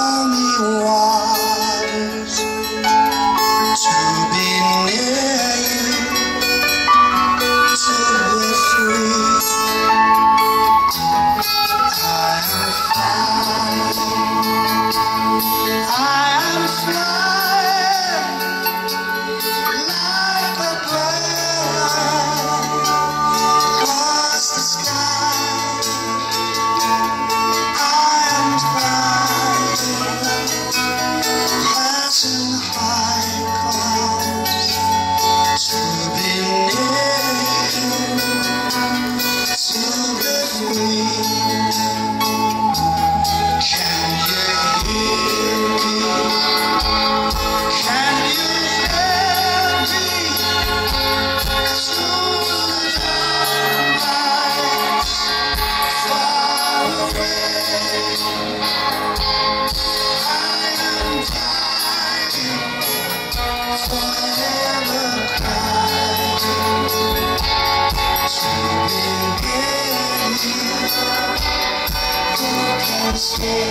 stormy waters to be near you, to be free. I am flying like a bird across the sky. I am flying, passing high clouds to be near you, to be free. Can you hear me? Can you hear me? Through the night, far away. I am dying, forever crying to be near you. Who can say?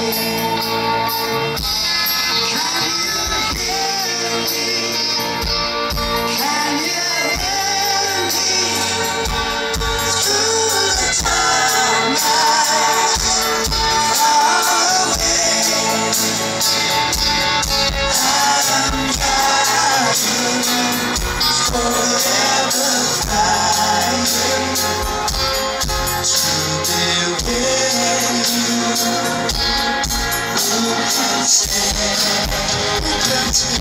Can you hear me? Can you hear me? Through the dark night, far away. I am dying, forever crying to be with you. Who can say? Who can say?